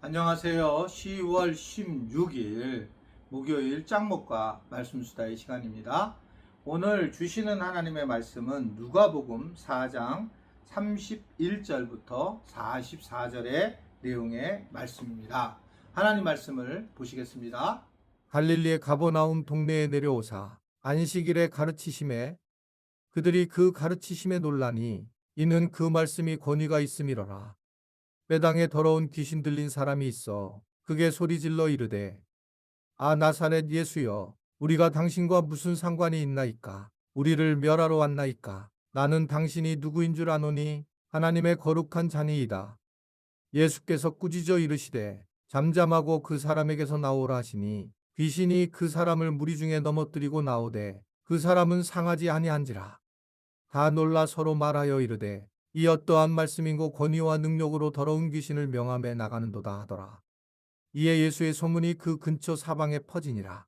안녕하세요. 10월 16일 목요일 짱목과 말씀수다의 시간입니다. 오늘 주시는 하나님의 말씀은 누가복음 4장 31절부터 44절의 내용의 말씀입니다. 하나님 말씀을 보시겠습니다. 갈릴리의 가버나움 동네에 내려오사 안식일에 가르치심에 그들이 그 가르치심에 놀라니 이는 그 말씀이 권위가 있음이로라. 매당에 더러운 귀신 들린 사람이 있어 그게 소리질러 이르되 아 나사렛 예수여 우리가 당신과 무슨 상관이 있나이까. 우리를 멸하러 왔나이까. 나는 당신이 누구인 줄 아노니 하나님의 거룩한 자니이다. 예수께서 꾸짖어 이르시되 잠잠하고 그 사람에게서 나오라 하시니 귀신이 그 사람을 무리 중에 넘어뜨리고 나오되 그 사람은 상하지 아니한지라. 다 놀라 서로 말하여 이르되 이 어떠한 말씀인고 권위와 능력으로 더러운 귀신을 명함에 나가는도다 하더라. 이에 예수의 소문이 그 근처 사방에 퍼지니라.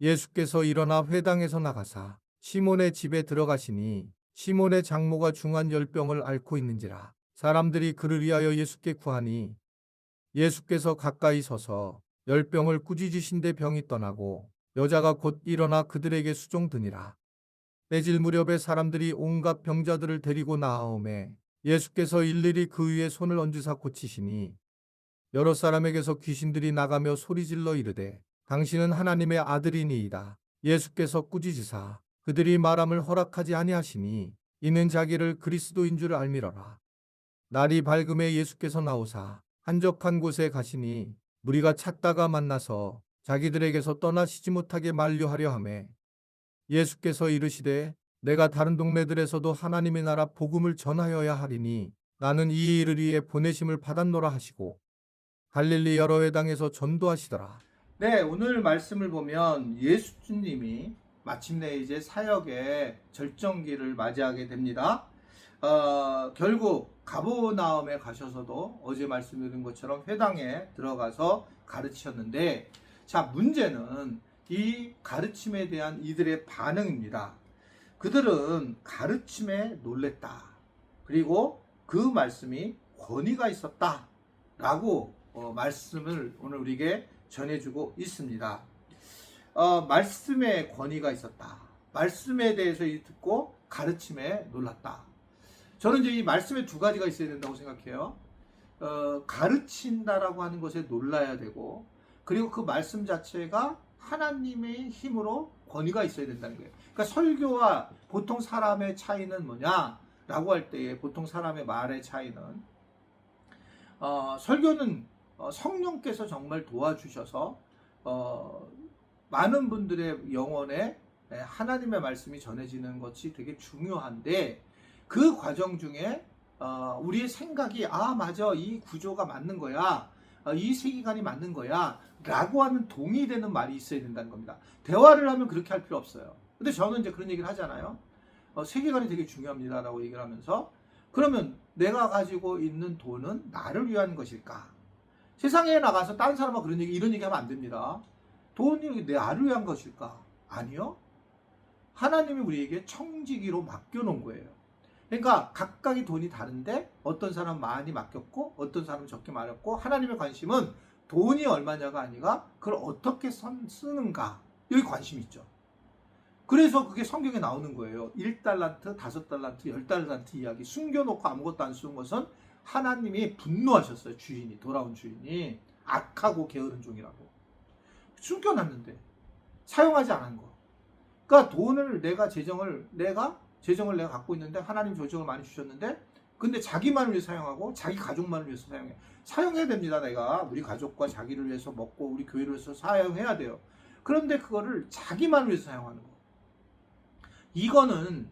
예수께서 일어나 회당에서 나가사 시몬의 집에 들어가시니 시몬의 장모가 중한 열병을 앓고 있는지라. 사람들이 그를 위하여 예수께 구하니 예수께서 가까이 서서 열병을 꾸짖으신데 병이 떠나고 여자가 곧 일어나 그들에게 수종드니라. 빼질 무렵에 사람들이 온갖 병자들을 데리고 나아오매 예수께서 일일이 그 위에 손을 얹으사 고치시니 여러 사람에게서 귀신들이 나가며 소리질러 이르되 당신은 하나님의 아들이니이다. 예수께서 꾸짖으사 그들이 말함을 허락하지 아니하시니 이는 자기를 그리스도인 줄 알미러라. 날이 밝음에 예수께서 나오사 한적한 곳에 가시니 무리가 찾다가 만나서 자기들에게서 떠나시지 못하게 만류하려 하매 예수께서 이르시되 내가 다른 동네들에서도 하나님의 나라 복음을 전하여야 하리니 나는 이 일을 위해 보내심을 받았노라 하시고 갈릴리 여러 회당에서 전도하시더라. 네, 오늘 말씀을 보면 예수님이 마침내 이제 사역의 절정기를 맞이하게 됩니다. 결국 가버나움에 가셔서도 어제 말씀드린 것처럼 회당에 들어가서 가르치셨는데, 자, 문제는 이 가르침에 대한 이들의 반응입니다. 그들은 가르침에 놀랬다. 그리고 그 말씀이 권위가 있었다. 라고 말씀을 오늘 우리에게 전해주고 있습니다. 말씀에 권위가 있었다. 말씀에 대해서 듣고 가르침에 놀랐다. 저는 이제 이 말씀에 두 가지가 있어야 된다고 생각해요. 가르친다라고 하는 것에 놀라야 되고, 그리고 그 말씀 자체가 하나님의 힘으로 권위가 있어야 된다는 거예요. 그러니까 설교와 보통 사람의 차이는 뭐냐라고 할 때에 보통 사람의 말의 차이는 설교는 성령께서 정말 도와주셔서 많은 분들의 영혼에 하나님의 말씀이 전해지는 것이 되게 중요한데, 그 과정 중에 우리의 생각이 맞아, 이 구조가 맞는 거야, 이 세계관이 맞는 거야 라고 하는 동의되는 말이 있어야 된다는 겁니다. 대화를 하면 그렇게 할 필요 없어요. 근데 저는 이제 그런 얘기를 하잖아요. 세계관이 되게 중요합니다 라고 얘기를 하면서, 그러면 내가 가지고 있는 돈은 나를 위한 것일까? 세상에 나가서 다른 사람과 이런 얘기 하면 안 됩니다. 돈이 나를 위한 것일까? 아니요. 하나님이 우리에게 청지기로 맡겨놓은 거예요. 그러니까 각각의 돈이 다른데 어떤 사람은 많이 맡겼고 어떤 사람은 적게 맡겼고, 하나님의 관심은 돈이 얼마냐가 아니라 그걸 어떻게 쓰는가, 여기 관심이 있죠. 그래서 그게 성경에 나오는 거예요. 1달란트, 5달란트, 10달란트 이야기. 숨겨놓고 아무것도 안 쓰는 것은 하나님이 분노하셨어요. 주인이, 돌아온 주인이. 악하고 게으른 종이라고. 숨겨놨는데 사용하지 않은 거. 그러니까 돈을 내가 재정을 내가 갖고 있는데 하나님 재정을 많이 주셨는데, 근데 자기만을 위해서 사용하고 자기 가족만을 위해서 사용해야 됩니다. 내가 우리 가족과 자기를 위해서 먹고 우리 교회를 위해서 사용해야 돼요. 그런데 그거를 자기만을 위해서 사용하는 거, 이거는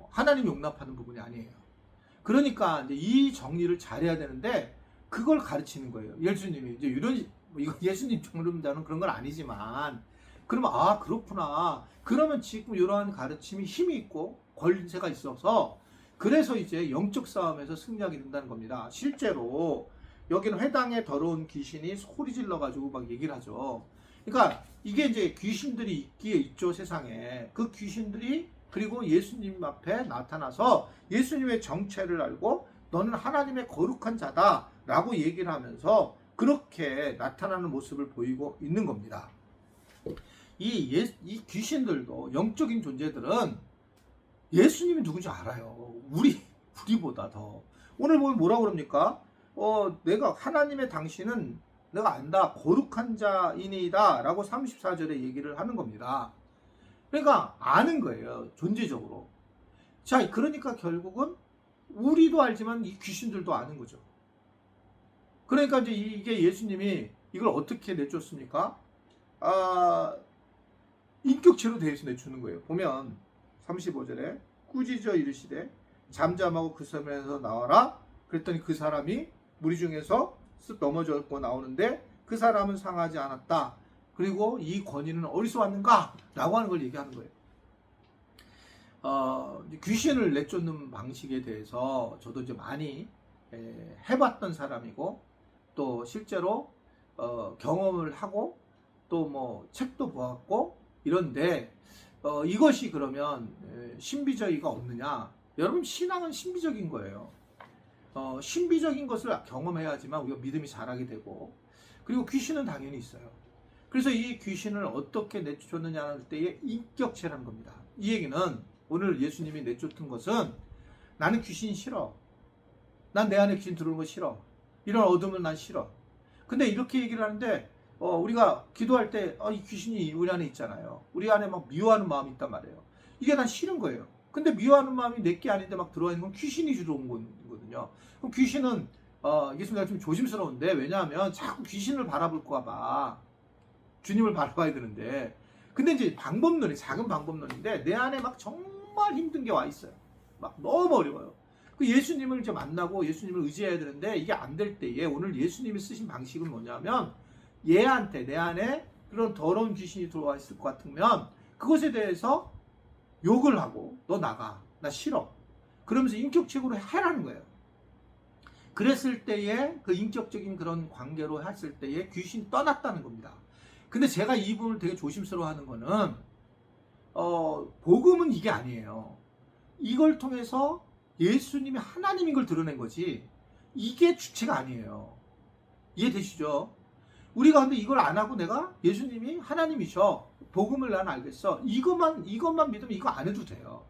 하나님 용납하는 부분이 아니에요. 그러니까 이제 이 정리를 잘해야 되는데 그걸 가르치는 거예요. 예수님이 이제 이거 예수님 정름자는 그런 건 아니지만, 그러면 그렇구나. 그러면 지금 이러한 가르침이 힘이 있고 권세가 있어서, 그래서 이제 영적 싸움에서 승리하게 된다는 겁니다. 실제로 여기는 회당에 더러운 귀신이 소리 질러 가지고 막 얘기를 하죠. 그러니까 이게 이제 귀신들이 있기에 있죠, 세상에. 그 귀신들이 그리고 예수님 앞에 나타나서 예수님의 정체를 알고 너는 하나님의 거룩한 자다 라고 얘기를 하면서 그렇게 나타나는 모습을 보이고 있는 겁니다. 이 귀신들도 영적인 존재들은 예수님이 누군지 알아요. 우리보다 더. 오늘 보면 뭐라고 그럽니까? 내가 하나님의 당신은 내가 안다. 거룩한 자이니이다. 라고 34절에 얘기를 하는 겁니다. 그러니까 아는 거예요. 존재적으로. 자, 그러니까 결국은 우리도 알지만 이 귀신들도 아는 거죠. 그러니까 이제 이게 예수님이 이걸 어떻게 내쫓습니까? 인격체로 대해서 내주는 거예요. 보면 35절에 꾸짖어 이르시되 잠잠하고 그 섬에서 나와라. 그랬더니 그 사람이 무리 중에서 쓱 넘어졌고 나오는데 그 사람은 상하지 않았다. 그리고 이 권위는 어디서 왔는가? 라고 하는 걸 얘기하는 거예요. 귀신을 내쫓는 방식에 대해서 저도 이제 많이 해봤던 사람이고 또 실제로 경험을 하고 또 뭐 책도 보았고 이런데 이것이 그러면 신비주의가 없느냐? 여러분 신앙은 신비적인 거예요. 신비적인 것을 경험해야지만 우리가 믿음이 자라게 되고 그리고 귀신은 당연히 있어요. 그래서 이 귀신을 어떻게 내쫓느냐 할 때의 인격체라는 겁니다. 이 얘기는 오늘 예수님이 내쫓은 것은 나는 귀신 싫어. 난 내 안에 귀신 들어오는 거 싫어. 이런 어둠은 난 싫어. 근데 이렇게 얘기를 하는데 우리가 기도할 때 이 귀신이 우리 안에 있잖아요. 우리 안에 막 미워하는 마음이 있단 말이에요. 이게 난 싫은 거예요. 근데 미워하는 마음이 내게 아닌데 막 들어와 있는 건 귀신이 들어온 거거든요. 그럼 귀신은 예수님이 좀 조심스러운데 왜냐하면 자꾸 귀신을 바라볼까 봐 주님을 바라봐야 되는데 근데 이제 방법론이 작은 방법론인데 내 안에 막 정말 힘든 게 와 있어요. 막 너무 어려워요. 그 예수님을 이제 만나고 예수님을 의지해야 되는데 이게 안 될 때에 오늘 예수님이 쓰신 방식은 뭐냐면 얘한테 내 안에 그런 더러운 귀신이 들어와 있을 것 같으면 그것에 대해서 욕을 하고 너 나가. 나 싫어. 그러면서 인격적으로 해라는 거예요. 그랬을 때에 그 인격적인 그런 관계로 했을 때에 귀신이 떠났다는 겁니다. 근데 제가 이 부분을 되게 조심스러워하는 거는 복음은 이게 아니에요. 이걸 통해서 예수님이 하나님인 걸 드러낸 거지 이게 주체가 아니에요. 이해되시죠? 우리가 근데 이걸 안 하고 내가 예수님이 하나님이셔. 복음을 난 알겠어. 이것만 믿으면 이거 안 해도 돼요.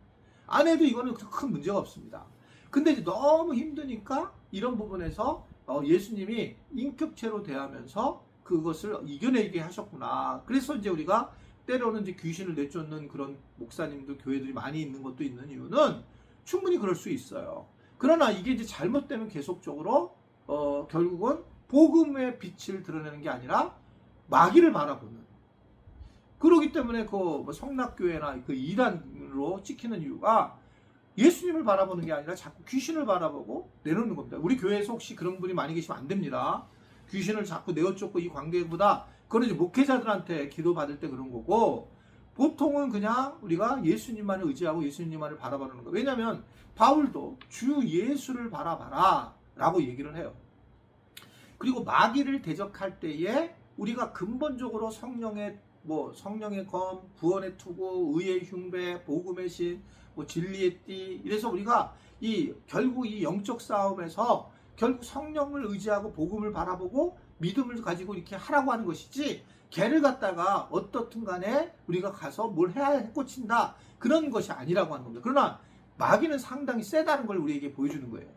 안 해도 이거는 큰 문제가 없습니다. 근데 이제 너무 힘드니까 이런 부분에서 예수님이 인격체로 대하면서 그것을 이겨내게 하셨구나. 그래서 이제 우리가 때로는 이제 귀신을 내쫓는 그런 목사님들, 교회들이 많이 있는 것도 있는 이유는 충분히 그럴 수 있어요. 그러나 이게 이제 잘못되면 계속적으로 결국은 복음의 빛을 드러내는 게 아니라 마귀를 바라보는. 그러기 때문에 그 성락교회나 그 이단으로 찍히는 이유가 예수님을 바라보는 게 아니라 자꾸 귀신을 바라보고 내놓는 겁니다. 우리 교회에서 혹시 그런 분이 많이 계시면 안 됩니다. 귀신을 자꾸 내어쫓고 이 관계보다 그건 이제 목회자들한테 기도받을 때 그런 거고 보통은 그냥 우리가 예수님만을 의지하고 예수님만을 바라보는 거예요. 왜냐하면 바울도 주 예수를 바라봐라 라고 얘기를 해요. 그리고 마귀를 대적할 때에 우리가 근본적으로 성령의 검, 구원의 투구, 의의 흉배, 복음의 신, 진리의 띠 이래서 우리가 결국 이 영적 싸움에서 결국 성령을 의지하고 복음을 바라보고 믿음을 가지고 이렇게 하라고 하는 것이지 걔를 갖다가 어떻든 간에 우리가 가서 뭘 해야 꽂힌다 그런 것이 아니라고 하는 겁니다. 그러나 마귀는 상당히 세다는 걸 우리에게 보여주는 거예요.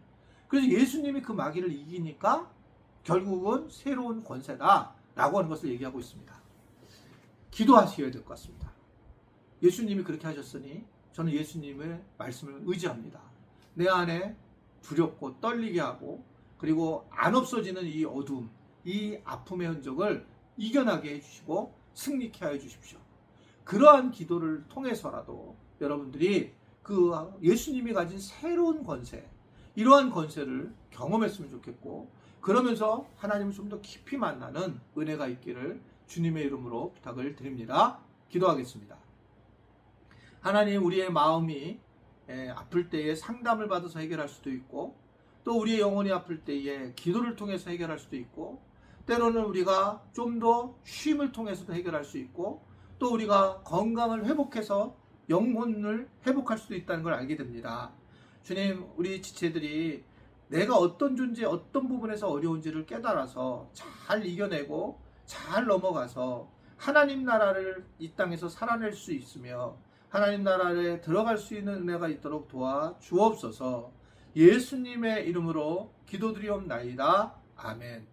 그래서 예수님이 그 마귀를 이기니까 결국은 새로운 권세다 라고 하는 것을 얘기하고 있습니다. 기도하셔야 될 것 같습니다. 예수님이 그렇게 하셨으니 저는 예수님의 말씀을 의지합니다. 내 안에 두렵고 떨리게 하고 그리고 안 없어지는 이 어둠, 이 아픔의 흔적을 이겨나게 해주시고 승리케 하여 주십시오. 그러한 기도를 통해서라도 여러분들이 그 예수님이 가진 새로운 권세, 이러한 권세를 경험했으면 좋겠고 그러면서 하나님을 좀 더 깊이 만나는 은혜가 있기를 주님의 이름으로 부탁을 드립니다. 기도하겠습니다. 하나님, 우리의 마음이 아플 때에 상담을 받아서 해결할 수도 있고 또 우리의 영혼이 아플 때에 기도를 통해서 해결할 수도 있고 때로는 우리가 좀 더 쉼을 통해서도 해결할 수 있고 또 우리가 건강을 회복해서 영혼을 회복할 수도 있다는 걸 알게 됩니다. 주님, 우리 지체들이 내가 어떤 존재, 어떤 부분에서 어려운지를 깨달아서 잘 이겨내고 잘 넘어가서 하나님 나라를 이 땅에서 살아낼 수 있으며 하나님 나라에 들어갈 수 있는 은혜가 있도록 도와 주옵소서. 예수님의 이름으로 기도드리옵나이다. 아멘.